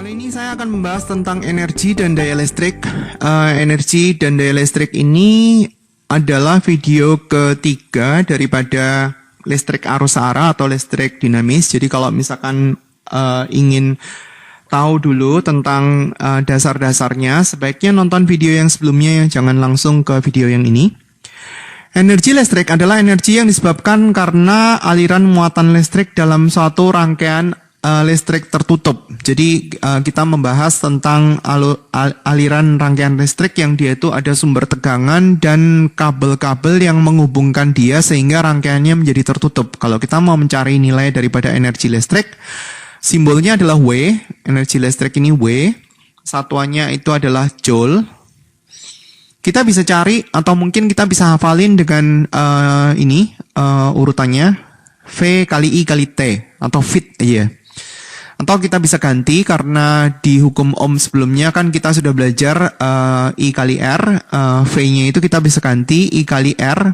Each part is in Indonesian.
Kali ini saya akan membahas tentang energi dan daya listrik. Energi dan daya listrik ini adalah video ketiga daripada listrik arus arah atau listrik dinamis. Jadi kalau misalkan ingin tahu dulu tentang dasar-dasarnya, sebaiknya nonton video yang sebelumnya, jangan langsung ke video yang ini. Energi listrik adalah energi yang disebabkan karena aliran muatan listrik dalam suatu rangkaian listrik tertutup. Jadi kita membahas tentang aliran rangkaian listrik yang dia itu ada sumber tegangan dan kabel-kabel yang menghubungkan dia sehingga rangkaiannya menjadi tertutup. Kalau kita mau mencari nilai daripada energi listrik, simbolnya adalah W. Energi listrik ini W. Satuannya itu adalah Joule. Kita bisa cari atau mungkin kita bisa hafalin dengan urutannya V kali I kali T atau Fit aja. Atau kita bisa ganti karena di hukum Ohm sebelumnya kan kita sudah belajar I kali R, V-nya itu kita bisa ganti I kali R.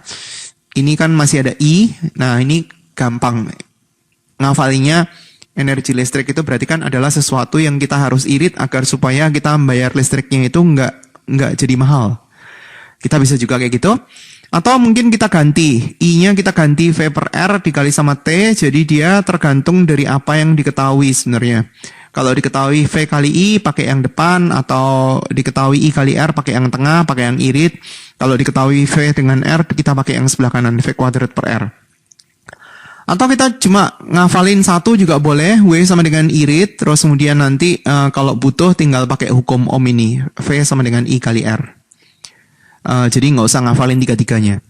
Ini kan masih ada I, nah ini gampang. Ngafalinya energi listrik itu berarti kan adalah sesuatu yang kita harus irit agar supaya kita membayar listriknya itu nggak jadi mahal. Kita bisa juga kayak gitu. Atau mungkin kita ganti, I-nya kita ganti V per R dikali sama T, jadi dia tergantung dari apa yang diketahui sebenarnya. Kalau diketahui V kali I pakai yang depan, atau diketahui I kali R pakai yang tengah, pakai yang irit. Kalau diketahui V dengan R, kita pakai yang sebelah kanan, V kuadrat per R. Atau kita cuma ngafalin satu juga boleh, W sama dengan irit, terus kemudian nanti kalau butuh tinggal pakai hukum Ohm ini, V sama dengan I kali R. Jadi nggak usah ngafalin tiga-tiganya.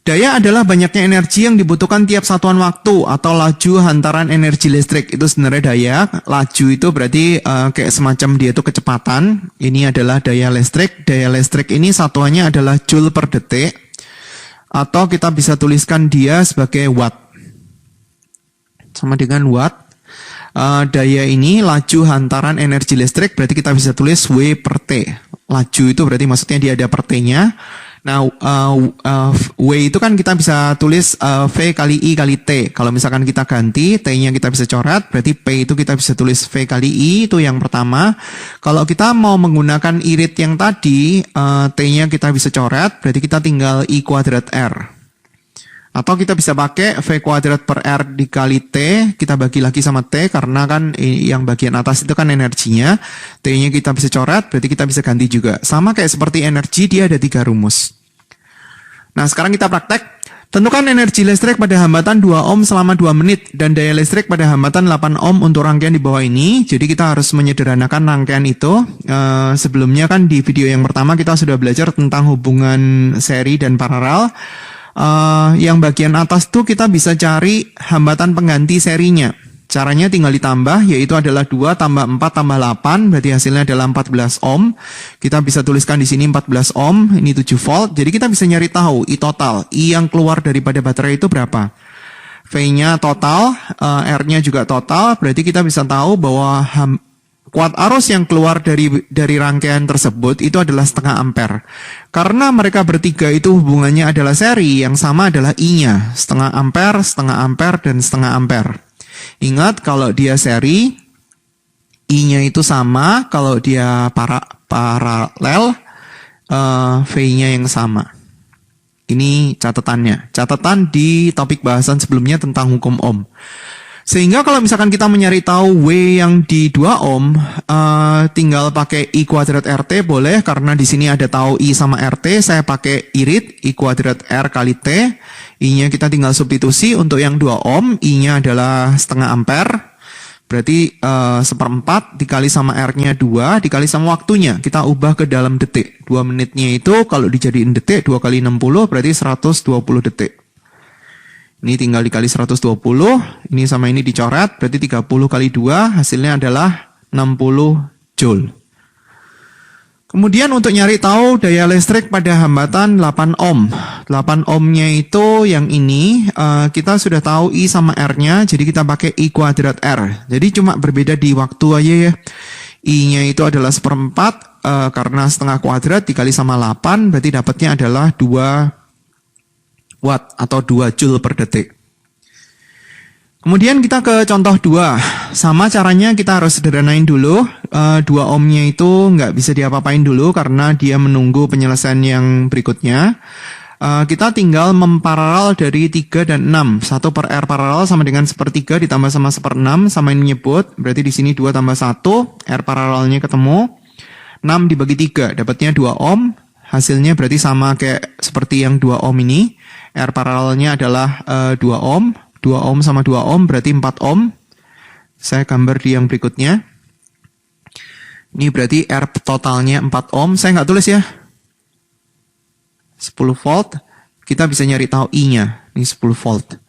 Daya adalah banyaknya energi yang dibutuhkan tiap satuan waktu atau laju hantaran energi listrik. Itu sebenarnya daya. Laju itu berarti kayak semacam dia itu kecepatan. Ini adalah daya listrik. Daya listrik ini satuannya adalah joule per detik. Atau kita bisa tuliskan dia sebagai watt. Sama dengan watt. Daya ini laju hantaran energi listrik berarti kita bisa tulis W per T. Laju itu berarti maksudnya dia ada per T-nya. Nah, W itu kan kita bisa tulis V kali I kali T. Kalau misalkan kita ganti, T-nya kita bisa coret, berarti P itu kita bisa tulis V kali I, itu yang pertama. Kalau kita mau menggunakan irit yang tadi, T-nya kita bisa coret, berarti kita tinggal I kuadrat R. Atau kita bisa pakai V kuadrat per R dikali T, kita bagi lagi sama T, karena kan yang bagian atas itu kan energinya. T-nya kita bisa coret, berarti kita bisa ganti juga. Sama kayak seperti energi, dia ada 3 rumus. Nah, sekarang kita praktek. Tentukan energi listrik pada hambatan 2 ohm selama 2 menit, dan daya listrik pada hambatan 8 ohm untuk rangkaian di bawah ini. Jadi kita harus menyederhanakan rangkaian itu. Sebelumnya kan di video yang pertama kita sudah belajar tentang hubungan seri dan paralel. Yang bagian atas tuh kita bisa cari hambatan pengganti serinya. Caranya tinggal ditambah, yaitu adalah 2 tambah 4 tambah 8, berarti hasilnya adalah 14 ohm. Kita bisa tuliskan di sini 14 ohm, ini 7 volt. Jadi kita bisa nyari tahu I total, I yang keluar daripada baterai itu berapa. V-nya total, R-nya juga total, berarti kita bisa tahu bahwa kuat arus yang keluar dari rangkaian tersebut itu adalah setengah ampere. Karena mereka bertiga itu hubungannya adalah seri, yang sama adalah I-nya. Setengah ampere, dan setengah ampere. Ingat, kalau dia seri, I-nya itu sama. Kalau dia paralel, V-nya yang sama. Ini catatannya. Catatan di topik bahasan sebelumnya tentang hukum Ohm. Sehingga kalau misalkan kita mencari tahu W yang di 2 ohm, tinggal pakai I kuadrat RT boleh, karena di sini ada tahu I sama RT, saya pakai irit, I kuadrat R kali T, I-nya kita tinggal substitusi untuk yang 2 ohm, I-nya adalah setengah ampere, berarti 1/4 dikali sama R-nya 2, dikali sama waktunya, kita ubah ke dalam detik. 2 menitnya itu kalau dijadiin detik, 2 kali 60 berarti 120 detik. Ini tinggal dikali 120, ini sama ini dicoret, berarti 30 kali 2, hasilnya adalah 60 Joule. Kemudian untuk nyari tahu daya listrik pada hambatan 8 ohm. 8 ohmnya itu yang ini, kita sudah tahu I sama R-nya, jadi kita pakai I kuadrat R. Jadi cuma berbeda di waktu aja ya. I-nya itu adalah 1/4, karena setengah kuadrat dikali sama 8, berarti dapatnya adalah 2 watt atau 2 joule per detik. Kemudian kita ke contoh 2. Sama caranya kita harus sederhanain dulu. 2 ohmnya itu nggak bisa diapa-apain dulu karena dia menunggu penyelesaian yang berikutnya. Kita tinggal memparalel dari 3 dan 6. 1 per R paralel sama dengan 1/3 ditambah sama 1/6 sama ini menyebut. Berarti di sini 2 tambah 1, R paralelnya ketemu. 6 dibagi 3, dapatnya 2 ohm. Hasilnya berarti sama kayak seperti yang 2 ohm ini. R paralelnya adalah 2 ohm. 2 ohm sama 2 ohm berarti 4 ohm. Saya gambar di yang berikutnya. Ini berarti R totalnya 4 ohm. Saya nggak tulis ya. 10 volt, kita bisa nyari tahu I-nya. Ini 10 volt.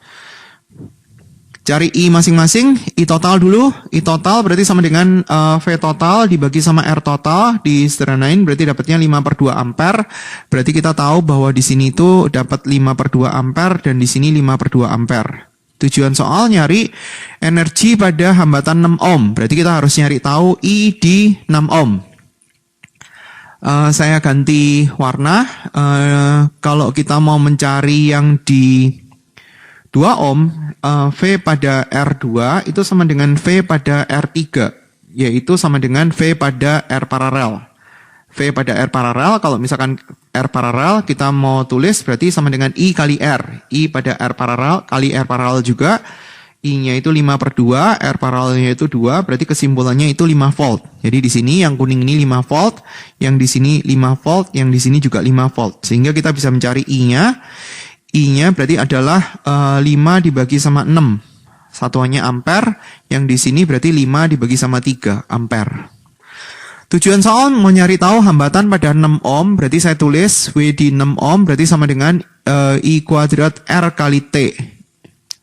Cari I masing-masing, I total dulu. I total berarti sama dengan V total dibagi sama R total. Disederhanain berarti dapatnya 5/2 ampere. Berarti kita tahu bahwa di sini itu dapat 5/2 ampere dan di sini 5/2 ampere. Tujuan soal nyari energi pada hambatan 6 ohm. Berarti kita harus nyari tahu I di 6 ohm. Saya ganti warna. Kalau kita mau mencari yang di 2 ohm, V pada R2 itu sama dengan V pada R3, yaitu sama dengan V pada R paralel. V pada R paralel, kalau misalkan R paralel kita mau tulis berarti sama dengan I kali R. I pada R paralel kali R paralel juga. I-nya itu 5/2, R paralelnya itu 2, berarti kesimpulannya itu 5 volt. Jadi di sini yang kuning ini 5 volt, yang di sini 5 volt, yang di sini juga 5 volt. Sehingga kita bisa mencari I-nya. I-nya berarti adalah 5 dibagi sama 6. Satuannya ampere, yang di sini berarti 5 dibagi sama 3 ampere. Tujuan soal mau nyari tahu hambatan pada 6 ohm, berarti saya tulis W di 6 ohm berarti sama dengan I kuadrat R kali T.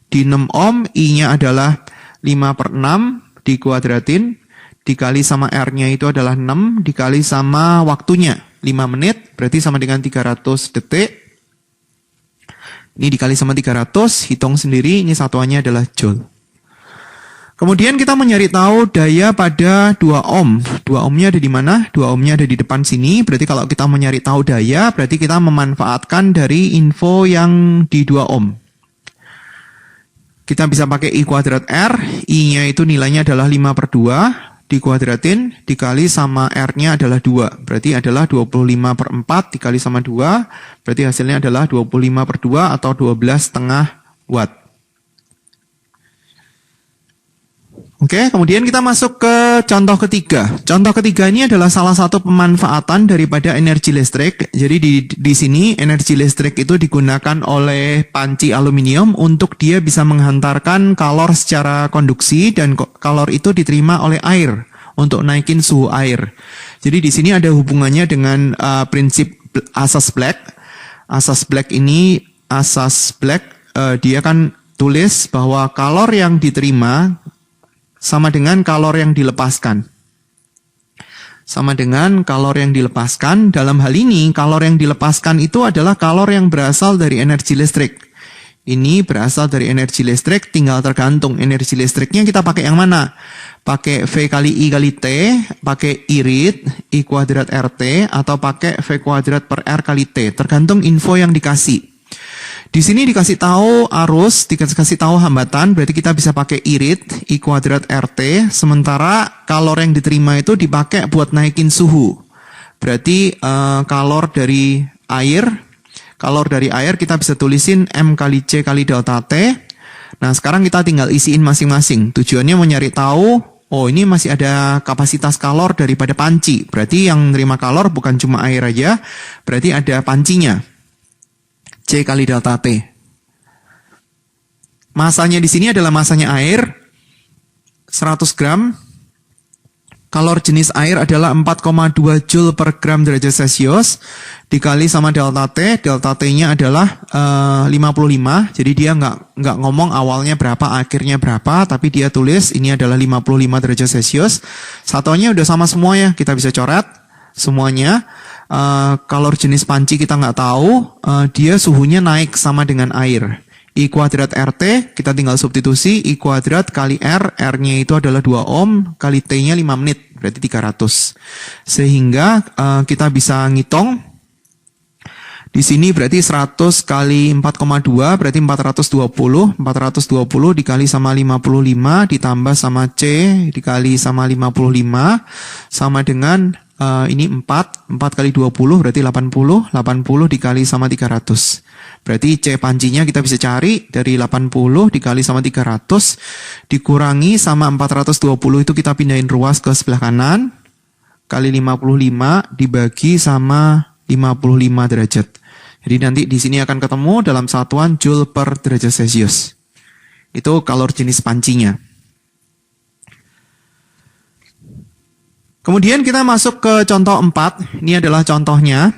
Di 6 ohm, I-nya adalah 5/6 dikuadratin, dikali sama R-nya itu adalah 6, dikali sama waktunya, 5 menit, berarti sama dengan 300 detik. Ini dikali sama 300, hitung sendiri, ini satuannya adalah joule. Kemudian kita mencari tahu daya pada 2 ohm. 2 ohmnya ada di mana? 2 ohmnya ada di depan sini, berarti kalau kita mau nyari tahu daya, berarti kita memanfaatkan dari info yang di 2 ohm. Kita bisa pakai I kuadrat R, I-nya itu nilainya adalah 5/2, dikuadratin, dikali sama R-nya adalah 2. Berarti adalah 25/4 dikali sama 2, berarti hasilnya adalah 25/2 atau 12,5 watt. Oke, kemudian kita masuk ke contoh ketiga. Contoh ketiga ini adalah salah satu pemanfaatan daripada energi listrik. Jadi di sini energi listrik itu digunakan oleh panci aluminium untuk dia bisa menghantarkan kalor secara konduksi dan kalor itu diterima oleh air untuk naikin suhu air. Jadi di sini ada hubungannya dengan prinsip asas Black. Asas Black ini dia kan tulis bahwa kalor yang diterima sama dengan kalor yang dilepaskan. Sama dengan kalor yang dilepaskan. Dalam hal ini, kalor yang dilepaskan itu adalah kalor yang berasal dari energi listrik. Ini berasal dari energi listrik, tinggal tergantung energi listriknya kita pakai yang mana. Pakai V kali I kali T, pakai I read, I kuadrat RT, atau pakai V kuadrat per R kali T. Tergantung info yang dikasih. Di sini dikasih tahu arus, dikasih tahu hambatan, berarti kita bisa pakai I read, I kuadrat RT, sementara kalor yang diterima itu dipakai buat naikin suhu. Berarti kalor dari air kita bisa tulisin M kali C kali delta T. Nah sekarang kita tinggal isiin masing-masing. Tujuannya mau nyari tahu, oh ini masih ada kapasitas kalor daripada panci. Berarti yang nerima kalor bukan cuma air aja, berarti ada pancinya. C kali delta T. Masanya di sini adalah masanya air, 100 gram. Kalor jenis air adalah 4,2 Joule per gram derajat Celcius. Dikali sama delta T-nya adalah 55. Jadi dia nggak ngomong awalnya berapa, akhirnya berapa, tapi dia tulis ini adalah 55 derajat Celcius. Satuannya udah sama semua ya, kita bisa coret semuanya. Kalor jenis panci kita nggak tahu, dia suhunya naik sama dengan air. I kuadrat RT, kita tinggal substitusi, I kuadrat kali R, R-nya itu adalah 2 ohm, kali T-nya 5 menit, berarti 300. Sehingga kita bisa ngitung, Di sini berarti 100 kali 4,2 berarti 420. 420 dikali sama 55 ditambah sama C dikali sama 55 sama dengan ini 4 kali 20 berarti 80. 80 dikali sama 300. Berarti C pancinya kita bisa cari dari 80 dikali sama 300 dikurangi sama 420 itu kita pindahin ruas ke sebelah kanan kali 55 dibagi sama 55 derajat. Jadi nanti di sini akan ketemu dalam satuan Joule per derajat Celcius. Itu kalor jenis pancinya. Kemudian kita masuk ke contoh 4. Ini adalah contohnya.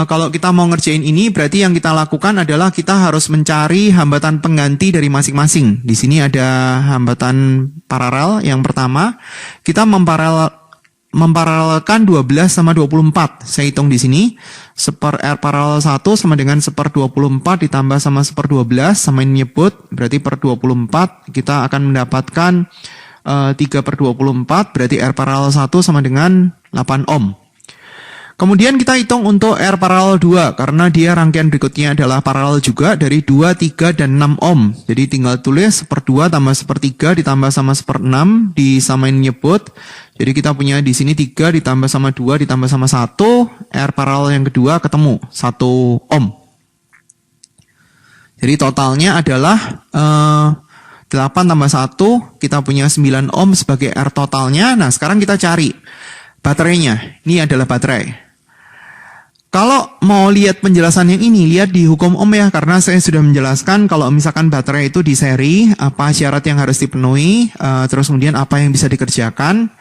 Kalau kita mau ngerjain ini, berarti yang kita lakukan adalah kita harus mencari hambatan pengganti dari masing-masing. Di sini ada hambatan paralel. Yang pertama, kita memparalelkan 12 sama 24. Saya hitung di sini. Seper R paralel 1 sama dengan seper 24 ditambah sama seper 12 sama ini nyebut. Berarti per 24 kita akan mendapatkan 3 per 24. Berarti R paralel 1 sama dengan 8 ohm. Kemudian kita hitung untuk R paralel 2. Karena dia rangkaian berikutnya adalah paralel juga dari 2, 3, dan 6 ohm. Jadi tinggal tulis seper 2 tambah seper 3 ditambah sama seper 6 disamain nyebut. Jadi kita punya di sini 3 ditambah sama 2 ditambah sama 1. R paralel yang kedua ketemu 1 ohm. Jadi totalnya adalah 8 tambah 1. Kita punya 9 ohm sebagai R totalnya. Nah sekarang kita cari baterainya. Ini adalah baterai. Kalau mau lihat penjelasan yang ini, lihat di hukum Ohm ya, karena saya sudah menjelaskan kalau misalkan baterai itu di seri, apa syarat yang harus dipenuhi, terus kemudian apa yang bisa dikerjakan.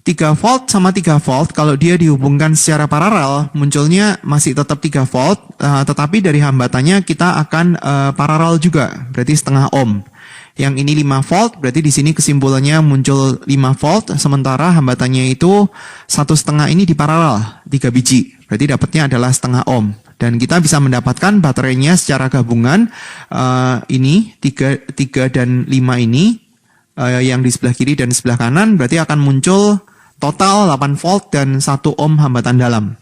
3 volt sama 3 volt, kalau dia dihubungkan secara paralel, munculnya masih tetap 3 volt, tetapi dari hambatannya kita akan paralel juga, berarti setengah ohm. Yang ini 5 volt, berarti di sini kesimpulannya muncul 5 volt, sementara hambatannya itu 1,5 ini di paralel, 3 biji. Berarti dapatnya adalah setengah ohm. Dan kita bisa mendapatkan baterainya secara gabungan, ini 3 dan 5 ini, yang di sebelah kiri dan sebelah kanan, berarti akan muncul total 8 volt dan 1 ohm hambatan dalam.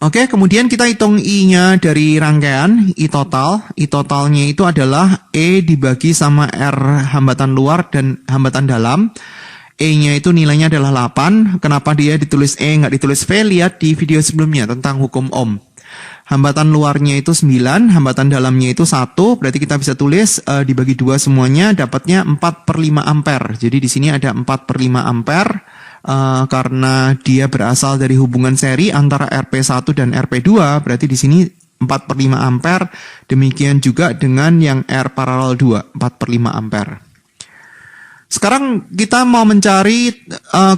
Oke, kemudian kita hitung I-nya dari rangkaian, I total. I totalnya itu adalah E dibagi sama R hambatan luar dan hambatan dalam. E-nya itu nilainya adalah 8. Kenapa dia ditulis E, nggak ditulis V? Lihat di video sebelumnya tentang hukum Ohm. Hambatan luarnya itu 9, hambatan dalamnya itu 1. Berarti kita bisa tulis dibagi 2 semuanya, dapatnya 4 per 5 ampere. Jadi di sini ada 4 per 5 ampere. Karena dia berasal dari hubungan seri antara RP1 dan RP2, berarti di sini 4 per 5 ampere, demikian juga dengan yang R paralel 2, 4 per 5 ampere. Sekarang kita mau mencari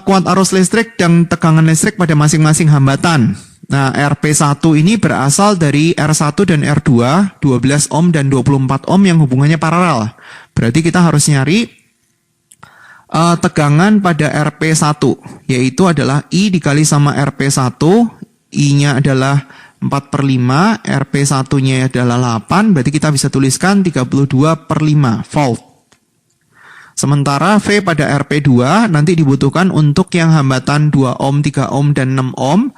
kuat arus listrik dan tegangan listrik pada masing-masing hambatan. Nah, RP1 ini berasal dari R1 dan R2, 12 ohm dan 24 ohm yang hubungannya paralel. Berarti kita harus nyari tegangan pada RP1, yaitu adalah I dikali sama RP1, I-nya adalah 4 per 5, RP1-nya adalah 8, berarti kita bisa tuliskan 32 per 5 volt. Sementara V pada RP2 nanti dibutuhkan untuk yang hambatan 2 ohm, 3 ohm, dan 6 ohm.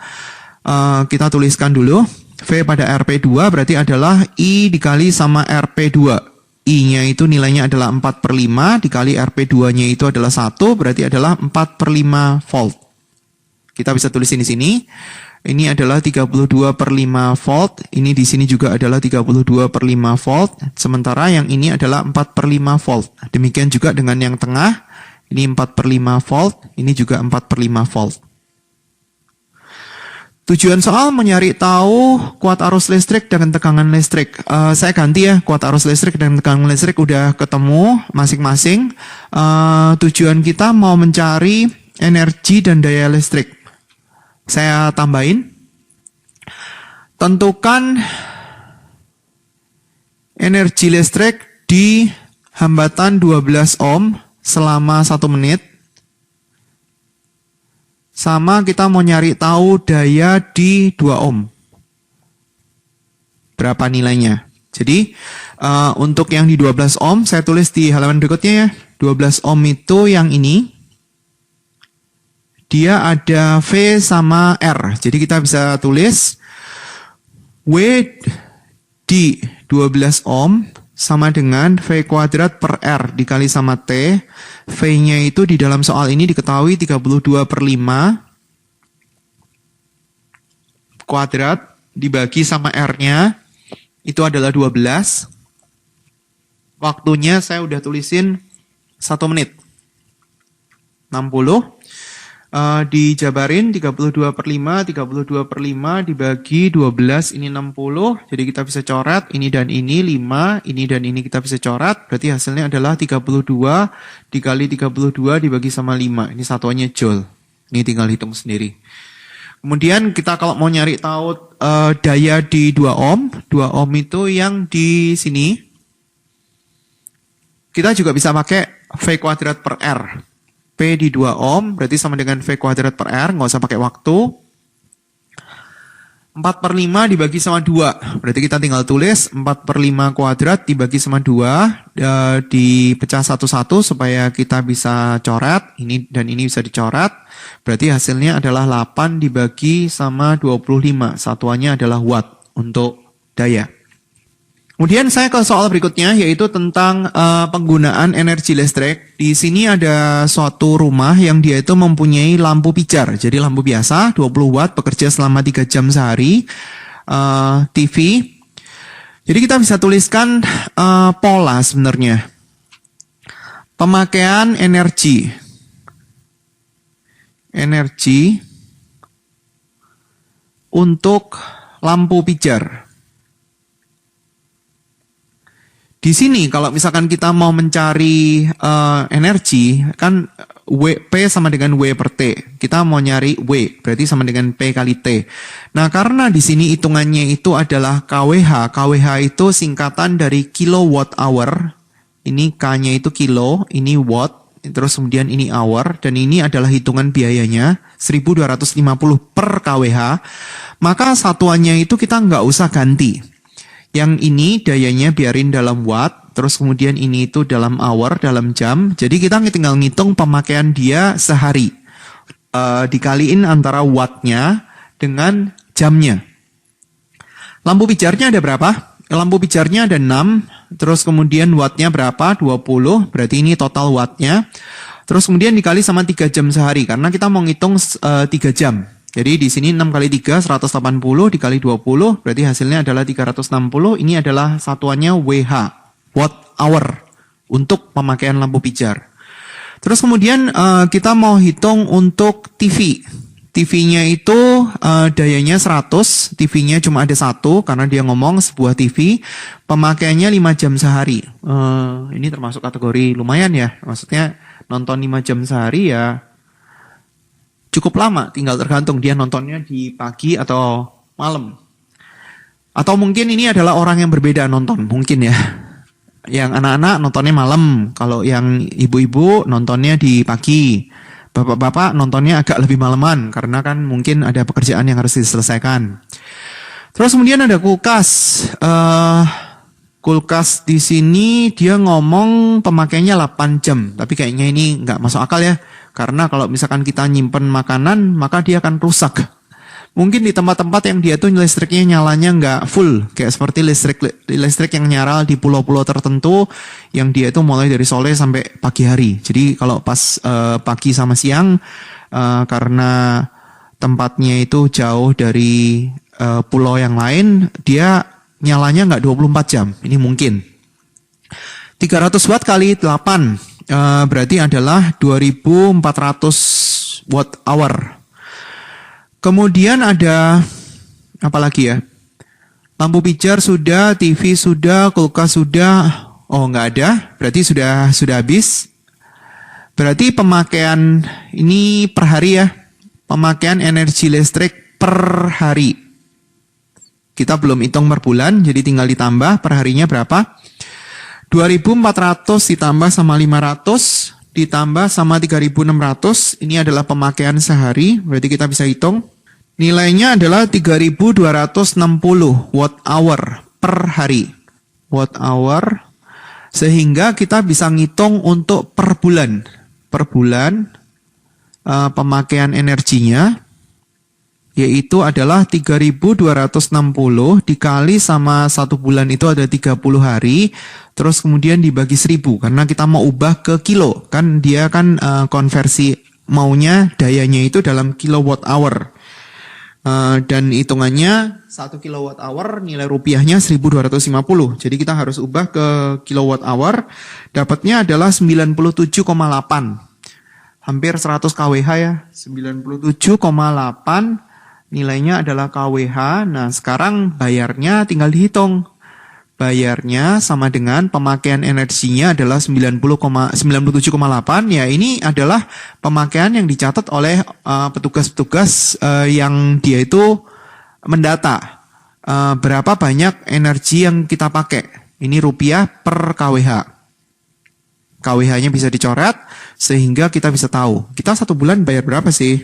Kita tuliskan dulu, V pada RP2 berarti adalah I dikali sama RP2. I-nya itu nilainya adalah 4 per 5, dikali RP2-nya itu adalah 1, berarti adalah 4 per 5 volt. Kita bisa tulisin di sini. Ini adalah 32 per 5 volt, ini di sini juga adalah 32 per 5 volt, sementara yang ini adalah 4 per 5 volt. Demikian juga dengan yang tengah, ini 4 per 5 volt, ini juga 4 per 5 volt. Tujuan soal mencari tahu kuat arus listrik dan tegangan listrik. Saya ganti ya, kuat arus listrik dan tegangan listrik udah ketemu masing-masing. Tujuan kita mau mencari energi dan daya listrik. Saya tambahin. Tentukan energi listrik di hambatan 12 ohm selama 1 menit. Sama kita mau nyari tahu daya di 2 ohm. Berapa nilainya. Jadi untuk yang di 12 ohm saya tulis di halaman berikutnya ya. 12 ohm itu yang ini. Dia ada V sama R. Jadi kita bisa tulis W di 12 ohm sama dengan V kuadrat per R dikali sama T. V-nya itu di dalam soal ini diketahui 32/5 kuadrat dibagi sama R-nya itu adalah 12. Waktunya saya udah tulisin 1 menit. 60. Dijabarin 32/5, 32/5 dibagi 12, ini 60. Jadi kita bisa coret ini dan ini 5, ini dan ini kita bisa coret. Berarti hasilnya adalah 32 dikali 32 dibagi sama 5. Ini satuannya joule. Ini tinggal hitung sendiri. Kemudian kita kalau mau nyari tahu daya di 2 ohm, 2 ohm itu yang di sini. Kita juga bisa pakai V kuadrat per R. P di 2 ohm berarti sama dengan V kuadrat per R, nggak usah pakai waktu. 4/5 dibagi sama 2. Berarti kita tinggal tulis 4/5 kuadrat dibagi sama 2. Dipecah satu-satu supaya kita bisa coret. Ini dan ini bisa dicoret. Berarti hasilnya adalah 8 dibagi sama 25. Satuannya adalah watt untuk daya. Kemudian saya ke soal berikutnya, yaitu tentang penggunaan energi listrik. Di sini ada suatu rumah yang dia itu mempunyai lampu pijar. Jadi lampu biasa, 20 watt, bekerja selama 3 jam sehari. TV. Jadi kita bisa tuliskan pola sebenarnya. Pemakaian energi. Energi untuk lampu pijar. Di sini kalau misalkan kita mau mencari energi, kan P sama dengan W per T. Kita mau nyari W, berarti sama dengan P kali T. Nah, karena di sini hitungannya itu adalah kWh. kWh itu singkatan dari kilowatt hour. Ini K-nya itu kilo, ini watt, terus kemudian ini hour, dan ini adalah hitungan biayanya, 1250 per kWh. Maka satuannya itu kita nggak usah ganti. Yang ini dayanya biarin dalam watt, terus kemudian ini itu dalam hour, dalam jam. Jadi kita tinggal ngitung pemakaian dia sehari. Dikaliin antara wattnya dengan jamnya. Lampu pijarnya ada berapa? Lampu pijarnya ada 6, terus kemudian wattnya berapa? 20, berarti ini total wattnya. Terus kemudian dikali sama 3 jam sehari, karena kita mau ngitung 3 jam. Jadi di sini 6 kali 3, 180, dikali 20, berarti hasilnya adalah 360. Ini adalah satuannya WH, watt hour, untuk pemakaian lampu pijar. Terus kemudian kita mau hitung untuk TV. TV-nya itu dayanya 100, TV-nya cuma ada 1, karena dia ngomong sebuah TV, pemakaiannya 5 jam sehari. Ini termasuk kategori lumayan ya, maksudnya nonton 5 jam sehari ya, cukup lama, tinggal tergantung dia nontonnya di pagi atau malam. Atau mungkin ini adalah orang yang berbeda nonton, mungkin ya. Yang anak-anak nontonnya malam, kalau yang ibu-ibu nontonnya di pagi. Bapak-bapak nontonnya agak lebih malaman, karena kan mungkin ada pekerjaan yang harus diselesaikan. Terus kemudian ada kulkas. Kulkas di sini dia ngomong pemakaiannya 8 jam, tapi kayaknya ini nggak masuk akal ya. Karena kalau misalkan kita nyimpen makanan, maka dia akan rusak. Mungkin di tempat-tempat yang dia tuh listriknya nyalanya nggak full, kayak seperti listrik yang nyala di pulau-pulau tertentu, yang dia itu mulai dari sore sampai pagi hari. Jadi kalau pas pagi sama siang, karena tempatnya itu jauh dari pulau yang lain, dia nyalanya nggak 24 jam. Ini mungkin. 300 watt kali 8. Berarti adalah 2400 watt hour. Kemudian ada apa lagi ya? Lampu pijar sudah, TV sudah, kulkas sudah. Oh, nggak ada. Berarti sudah habis. Berarti pemakaian ini per hari ya. Pemakaian energi listrik per hari. Kita belum hitung per bulan, jadi tinggal ditambah per harinya berapa? 2.400 ditambah sama 500 ditambah sama 3.600. Ini adalah pemakaian sehari. Berarti kita bisa hitung. Nilainya adalah 3.260 watt hour per hari. Watt hour. Sehingga kita bisa ngitung untuk per bulan. Per bulan pemakaian energinya. yaitu adalah 3.260 dikali sama 1 bulan itu ada 30 hari, terus kemudian dibagi 1.000, karena kita mau ubah ke kilo, kan dia kan konversi maunya dayanya itu dalam kilowatt hour. Dan hitungannya 1 kilowatt hour nilai rupiahnya 1.250. Jadi kita harus ubah ke kilowatt hour, dapatnya adalah 97,8. Hampir 100 kWh ya, 97,8 nilainya adalah kWh. Nah, sekarang bayarnya tinggal dihitung. Bayarnya sama dengan pemakaian energinya adalah 97,8. Ya, ini adalah pemakaian yang dicatat oleh petugas-petugas yang dia itu mendata. Berapa banyak energi yang kita pakai. Ini rupiah per kWh. KWH-nya bisa dicoret sehingga kita bisa tahu. Kita 1 bulan bayar berapa sih?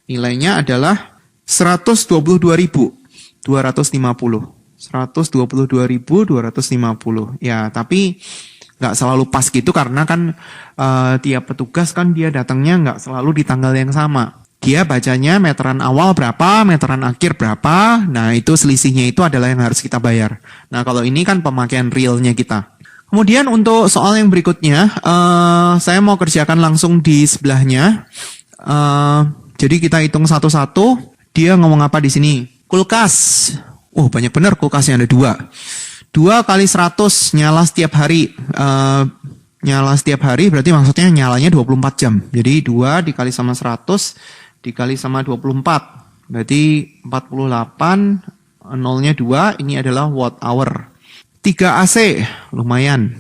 Nilainya adalah 122.250. 122.250. Ya, tapi nggak selalu pas gitu karena kan tiap petugas kan dia datangnya nggak selalu di tanggal yang sama. Dia bacanya meteran awal berapa, meteran akhir berapa. Nah, itu selisihnya itu adalah yang harus kita bayar. Nah, kalau ini kan pemakaian realnya kita. Kemudian untuk soal yang berikutnya, saya mau kerjakan langsung di sebelahnya. Jadi kita hitung satu-satu. Dia ngomong apa di sini? Kulkas. Oh, banyak benar kulkasnya, ada 2. 2 kali 100 nyala setiap hari. Nyala setiap hari berarti maksudnya nyalanya 24 jam. Jadi 2 dikali sama 100 dikali sama 24. Berarti 48, nolnya 2, ini adalah watt hour. 3 AC, lumayan.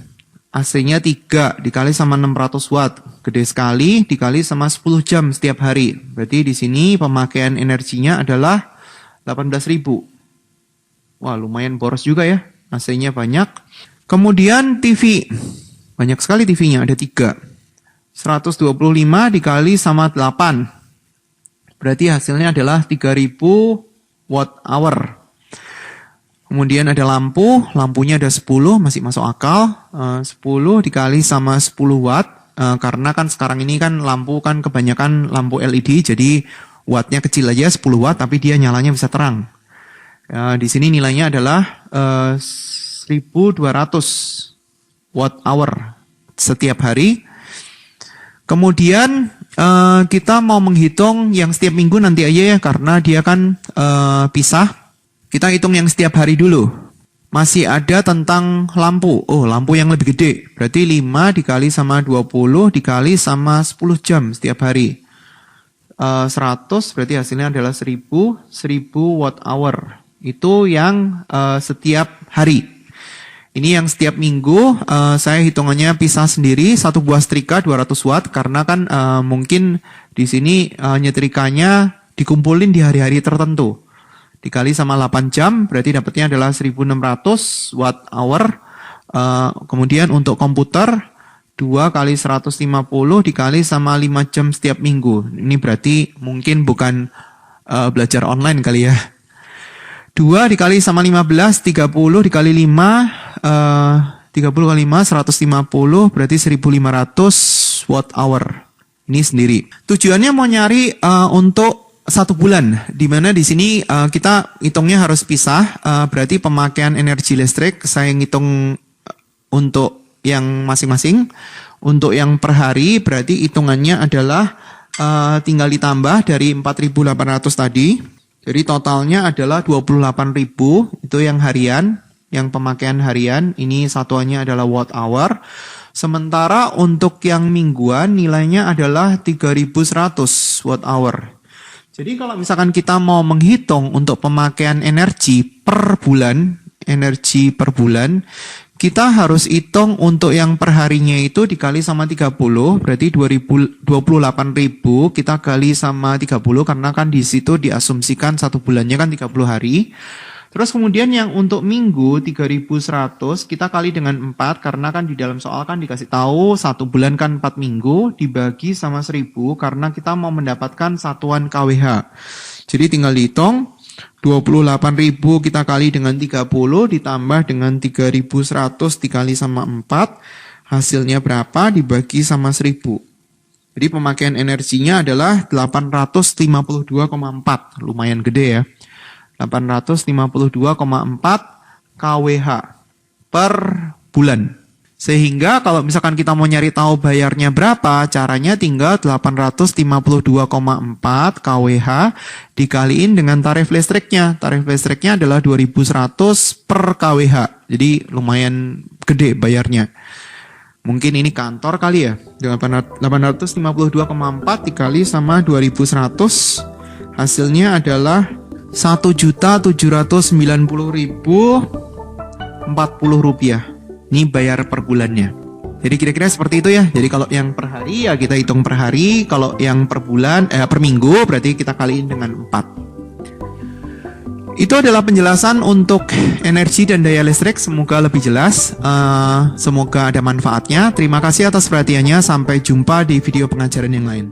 AC-nya 3 dikali sama 600 watt. Gede sekali, dikali sama 10 jam setiap hari. Berarti di sini pemakaian energinya adalah 18.000. Wah, lumayan boros juga ya. AC-nya banyak. Kemudian TV. Banyak sekali TV-nya, ada 3. 125 dikali sama 8. Berarti hasilnya adalah 3.000 watt hour. Kemudian ada lampu, lampunya ada 10, masih masuk akal. 10 dikali sama 10 watt, karena kan sekarang ini kan lampu kan kebanyakan lampu LED, jadi wattnya kecil aja 10 watt, tapi dia nyalanya bisa terang. Di sini nilainya adalah 1.200 watt hour setiap hari. Kemudian kita mau menghitung yang setiap minggu nanti aja ya, karena dia kan pisah. Kita hitung yang setiap hari dulu. Masih ada tentang lampu. Oh, lampu yang lebih gede. Berarti 5 dikali sama 20 dikali sama 10 jam setiap hari. 100 berarti hasilnya adalah 1000 watt hour. Itu yang setiap hari. Ini yang setiap minggu, saya hitungannya pisah sendiri. 1 buah setrika 200 watt. Karena kan mungkin di sini nyetrikanya dikumpulin di hari-hari tertentu. Dikali sama 8 jam, berarti dapatnya adalah 1.600 watt hour. Kemudian untuk komputer, 2 kali 150 dikali sama 5 jam setiap minggu. Ini berarti mungkin bukan belajar online kali ya. 2 dikali sama 15, 30 dikali 5, 30 kali 5, 150, berarti 1.500 watt hour. Ini sendiri. Tujuannya mau nyari untuk 1 bulan, di mana di sini kita hitungnya harus pisah, berarti pemakaian energi listrik saya ngitung untuk yang masing-masing. Untuk yang per hari berarti hitungannya adalah tinggal ditambah dari 4.800 tadi. Jadi totalnya adalah 28.000, itu yang harian, yang pemakaian harian. Ini satuannya adalah watt hour. Sementara untuk yang mingguan nilainya adalah 3.100 watt hour. Jadi kalau misalkan kita mau menghitung untuk pemakaian energi per bulan, kita harus hitung untuk yang per harinya itu dikali sama 30, berarti 28.000 kita kali sama 30 karena kan di situ diasumsikan 1 bulannya kan 30 hari. Terus kemudian yang untuk minggu 3.100 kita kali dengan 4 karena kan di dalam soal kan dikasih tahu 1 bulan kan 4 minggu dibagi sama 1.000 karena kita mau mendapatkan satuan kWh. Jadi tinggal dihitung 28.000 kita kali dengan 30 ditambah dengan 3.100 dikali sama 4 hasilnya berapa dibagi sama 1.000. Jadi pemakaian energinya adalah 852,4. Lumayan gede ya. 852,4 kWh per bulan. Sehingga kalau misalkan kita mau nyari tahu bayarnya berapa, caranya tinggal 852,4 kWh dikaliin dengan tarif listriknya. Tarif listriknya adalah 2.100 per kWh. Jadi lumayan gede bayarnya. Mungkin ini kantor kali ya. 852,4 dikali sama 2.100. Hasilnya adalah 1.790.040 rupiah. Ini bayar per bulannya. Jadi kira-kira seperti itu ya. Jadi kalau yang per hari ya kita hitung per hari. Kalau yang per bulan, per minggu berarti kita kaliin dengan 4. Itu adalah penjelasan untuk energi dan daya listrik. Semoga lebih jelas. Semoga ada manfaatnya. Terima kasih atas perhatiannya. Sampai jumpa di video pengajaran yang lain.